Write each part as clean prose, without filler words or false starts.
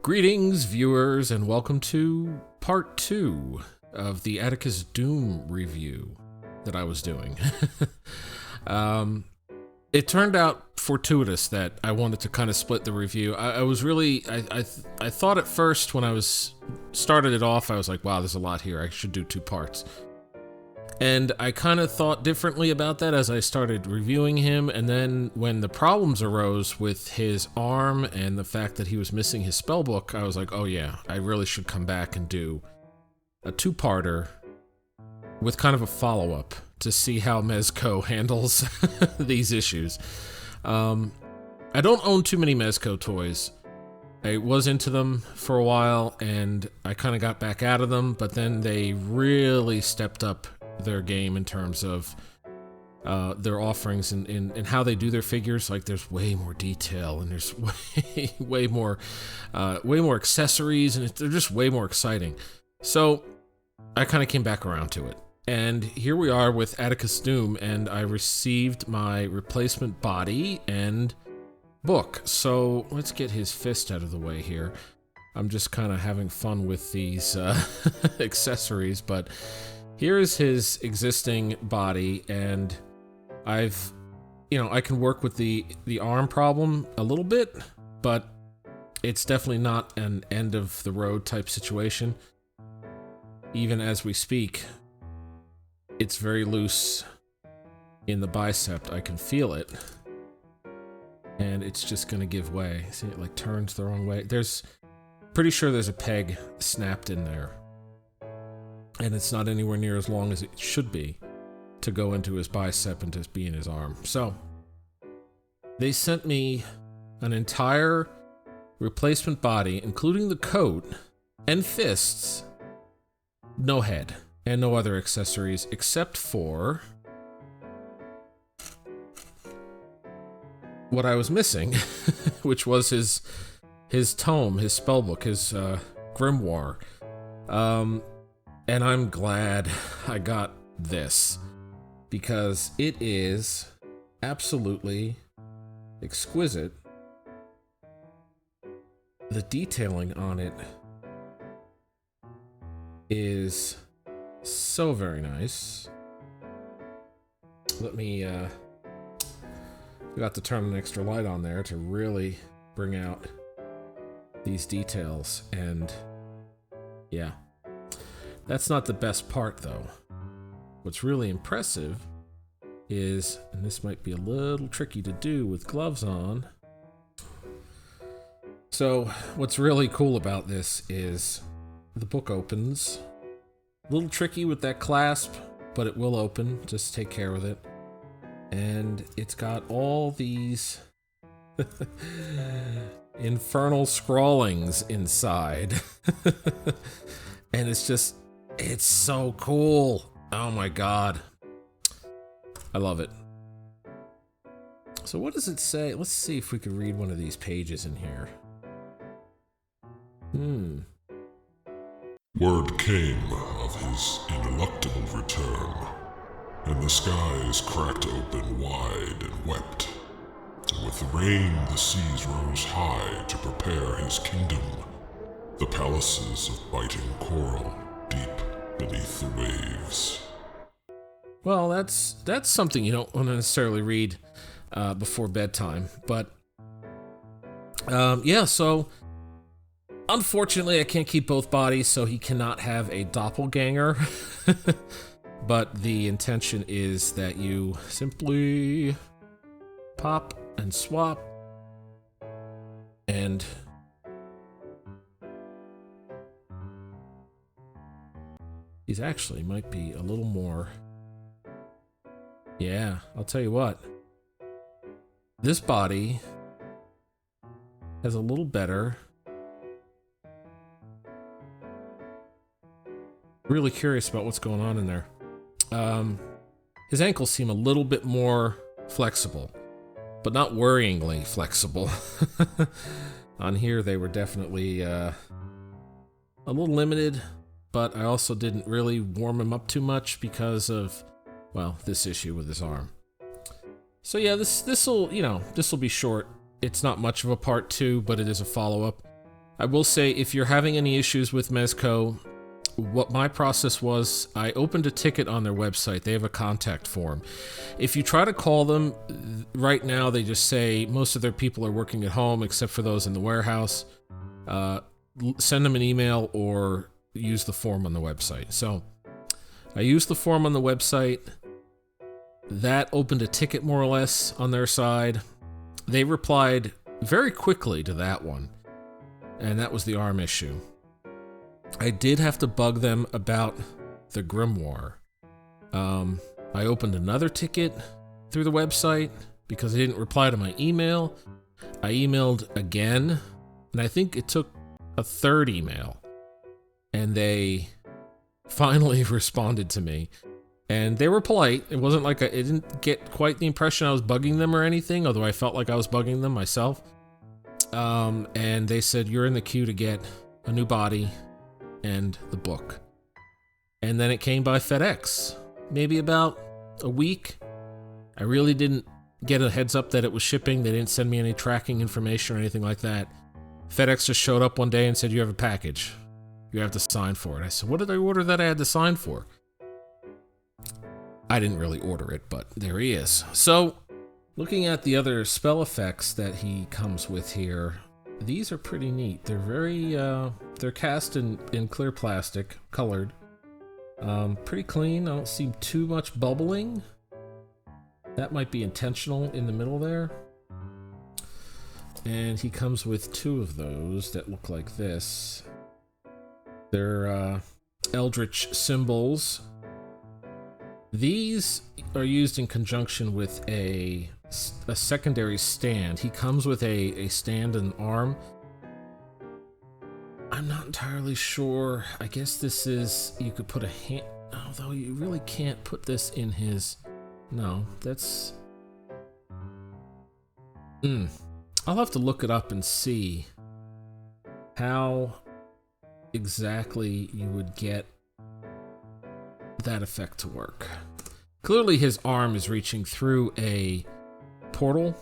Greetings, viewers, and welcome to part 2 of the Atticus Doom review that I was doing. It turned out fortuitous that I wanted to kind of split the review. I thought at first when I started it off, I was like, wow, there's a lot here. I should do 2 parts. And I kind of thought differently about that as I started reviewing him, and then when the problems arose with his arm and the fact that he was missing his spellbook, I was like, oh yeah, I really should come back and do a 2-parter with kind of a follow-up to see how Mezco handles these issues. I don't own too many Mezco toys. I was into them for a while, and I kind of got back out of them, but then they really stepped up their game in terms of their offerings and how they do their figures. Like, there's way more detail, and there's way more accessories, and they're just way more exciting. So I kind of came back around to it, and here we are with Atticus Doom, and I received my replacement body and book. So let's get his fist out of the way here. I'm just kind of having fun with these accessories, but here's his existing body, and I can work with the arm problem a little bit, but it's definitely not an end of the road type situation. Even as we speak, it's very loose in the bicep. I can feel it, and it's just gonna give way. See, it like turns the wrong way. Pretty sure there's a peg snapped in there, and it's not anywhere near as long as it should be to go into his bicep and just be in his arm. So they sent me an entire replacement body, including the coat and fists, no head, and no other accessories except for what I was missing, which was his tome, his spellbook, his grimoire. And I'm glad I got this, because it is absolutely exquisite. The detailing on it is so very nice. Let me, forgot to turn an extra light on there to really bring out these details, and yeah. That's not the best part, though. What's really impressive is, and this might be a little tricky to do with gloves on. So, what's really cool about this is the book opens. A little tricky with that clasp, but it will open. Just take care with it. And it's got all these infernal scrawlings inside. And it's so cool. Oh my god. I love it. So what does it say? Let's see if we can read one of these pages in here. Word came of his ineluctable return, and the skies cracked open wide and wept. And with the rain the seas rose high to prepare his kingdom, the palaces of biting coral deep beneath the waves. Well, that's something you don't want to necessarily read before bedtime, but yeah, so unfortunately I can't keep both bodies, so he cannot have a doppelganger. But the intention is that you simply pop and swap, and he's actually might be a little more. Yeah, I'll tell you what. This body has a little better. Really curious about what's going on in there. His ankles seem a little bit more flexible, but not worryingly flexible. On here, they were definitely a little limited. But I also didn't really warm him up too much because of, well, this issue with his arm. So yeah, this'll be short. It's not much of a part 2, but it is a follow-up. I will say, if you're having any issues with Mezco, what my process was, I opened a ticket on their website. They have a contact form. If you try to call them, right now they just say most of their people are working at home except for those in the warehouse. Send them an email or use the form on the website. So I used the form on the website. That opened a ticket more or less on their side. They replied very quickly to that one, and that was the arm issue. I did have to bug them about the grimoire. I opened another ticket through the website because they didn't reply to my email. I emailed again, and I think it took a third email, and they finally responded to me. And they were polite. It wasn't like it didn't get quite the impression I was bugging them or anything, although I felt like I was bugging them myself. And they said, you're in the queue to get a new body and the book. And then it came by FedEx, maybe about a week. I really didn't get a heads up that it was shipping. They didn't send me any tracking information or anything like that. FedEx just showed up one day and said, you have a package. You have to sign for it. I said, what did I order that I had to sign for? I didn't really order it, but there he is. So, looking at the other spell effects that he comes with here, these are pretty neat. They're very, they're cast in clear plastic, colored. Pretty clean. I don't see too much bubbling. That might be intentional in the middle there. And he comes with two of those that look like this. They're eldritch symbols. These are used in conjunction with a secondary stand. He comes with a stand and arm. I'm not entirely sure. I guess this is, you could put a hand, although you really can't put this in his, no, that's, I'll have to look it up and see how exactly you would get that effect to work. Clearly his arm is reaching through a portal,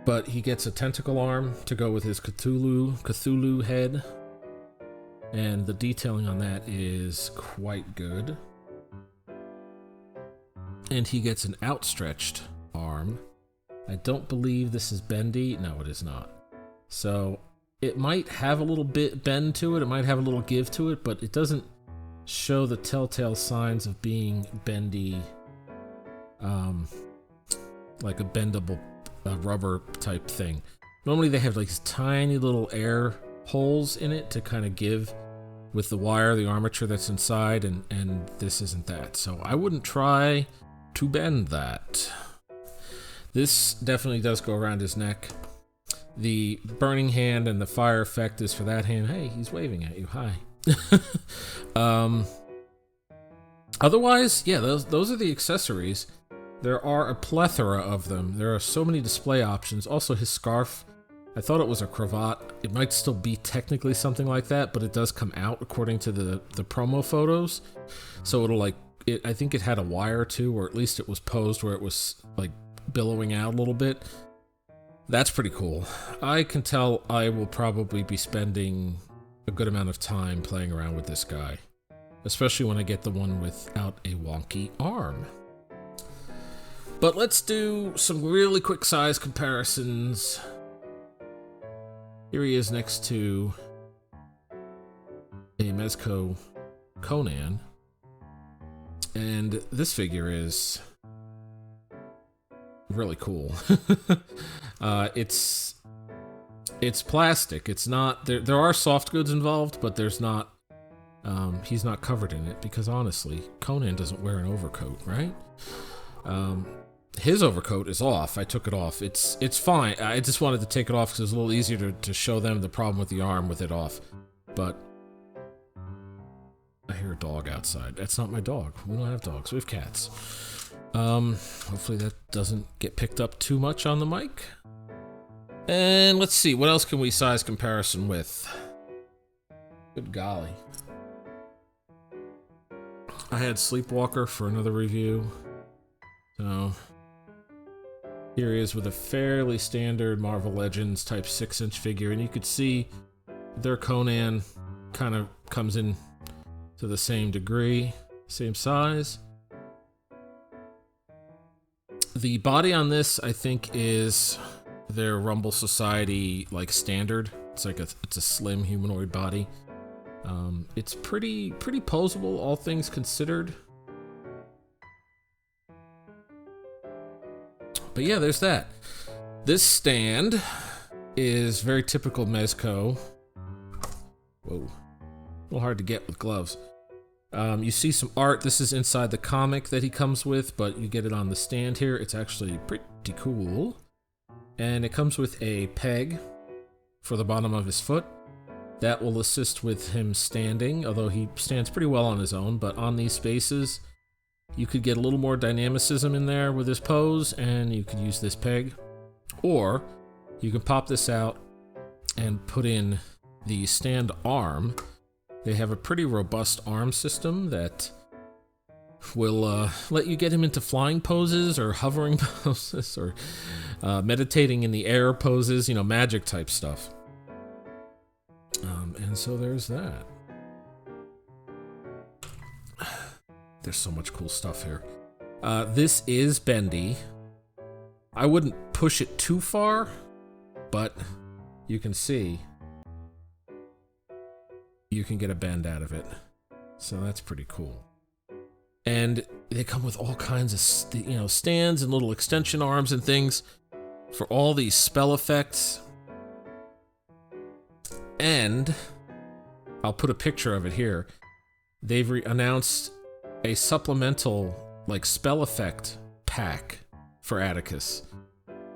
but he gets a tentacle arm to go with his Cthulhu head, and the detailing on that is quite good. And he gets an outstretched arm. I don't believe this is bendy. No, it is not. So it might have a little bit bend to it. It might have a little give to it, but it doesn't show the telltale signs of being bendy, like a bendable rubber type thing. Normally they have like these tiny little air holes in it to kind of give with the wire, the armature that's inside, and this isn't that. So I wouldn't try to bend that. This definitely does go around his neck. The burning hand and the fire effect is for that hand. Hey, he's waving at you. Hi. Otherwise, yeah, those are the accessories. There are a plethora of them. There are so many display options. Also, his scarf, I thought it was a cravat. It might still be technically something like that, but it does come out according to the promo photos. So it'll like, I think it had a wire too, or at least it was posed where it was like billowing out a little bit. That's pretty cool. I can tell I will probably be spending a good amount of time playing around with this guy, especially when I get the one without a wonky arm. But let's do some really quick size comparisons. Here he is next to a Mezco Conan, and this figure is really cool. It's plastic. It's not, there are soft goods involved, but there's not, he's not covered in it because honestly, Conan doesn't wear an overcoat, right? His overcoat is off. I took it off. It's fine. I just wanted to take it off because it was a little easier to show them the problem with the arm with it off. But I hear a dog outside. That's not my dog. We don't have dogs. We have cats. Hopefully that doesn't get picked up too much on the mic. And let's see, what else can we size comparison with? Good golly. I had Sleepwalker for another review. So Here he is with a fairly standard Marvel Legends type 6-inch figure, and you could see their Conan kind of comes in to the same degree, same size. The body on this, I think, is their Rumble Society like standard. It's like it's a slim humanoid body. It's pretty posable, all things considered. But yeah, there's that. This stand is very typical Mezco. Whoa, a little hard to get with gloves. You see some art. This is inside the comic that he comes with, but you get it on the stand here. It's actually pretty cool. And it comes with a peg for the bottom of his foot. That will assist with him standing, although he stands pretty well on his own, but on these spaces, you could get a little more dynamicism in there with his pose, and you could use this peg. Or you can pop this out and put in the stand arm. They have a pretty robust arm system that will let you get him into flying poses or hovering poses or meditating in the air poses, you know, magic type stuff. And so there's that. There's so much cool stuff here. This is bendy. I wouldn't push it too far, but you can see you can get a bend out of it. So that's pretty cool. And they come with all kinds of stands and little extension arms and things for all these spell effects. And I'll put a picture of it here. They've announced a supplemental like spell effect pack for Atticus.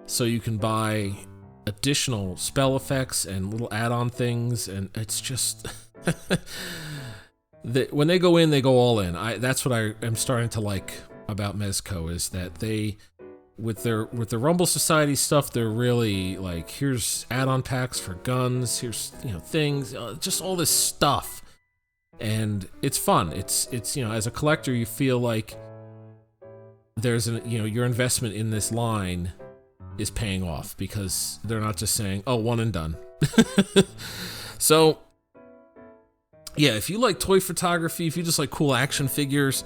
So you can buy additional spell effects and little add-on things, and it's just when they go in, they go all in. That's what I am starting to like about Mezco, is that they with the Rumble Society stuff, they're really like, here's add-on packs for guns, here's things, just all this stuff, and it's fun. It's as a collector, you feel like there's your investment in this line is paying off, because they're not just saying, oh, one and done. So yeah, if you like toy photography, if you just like cool action figures,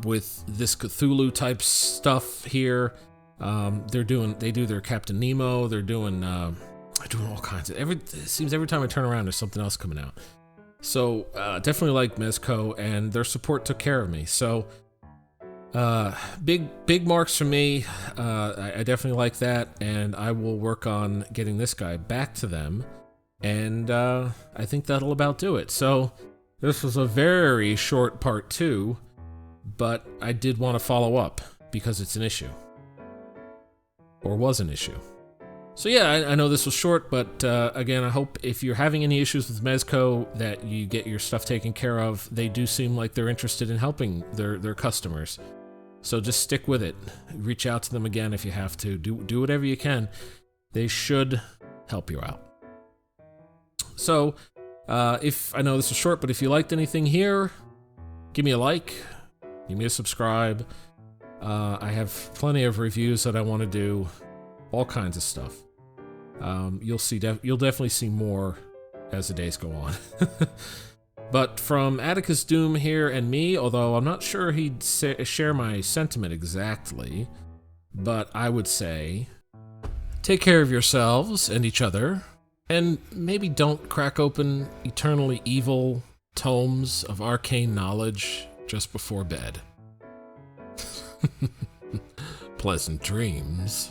with this Cthulhu type stuff here, they do their Captain Nemo, they're doing all kinds of, it seems every time I turn around there's something else coming out. So definitely like Mezco, and their support took care of me. So big marks for me. I definitely like that, and I will work on getting this guy back to them, and I think that'll about do it. So this was a very short part 2, but I did want to follow up because it's an issue, or was an issue. So yeah, I know this was short, but again, I hope if you're having any issues with Mezco that you get your stuff taken care of. They do seem like they're interested in helping their customers. So just stick with it. Reach out to them again if you have to. Do whatever you can. They should help you out. So if I know this was short, but if you liked anything here, give me a like. Give me a subscribe. I have plenty of reviews that I want to do, all kinds of stuff. You'll definitely see more as the days go on. But from Atticus Doom here and me, although I'm not sure he'd share my sentiment exactly, but I would say, take care of yourselves and each other, and maybe don't crack open eternally evil tomes of arcane knowledge just before bed. Pleasant dreams.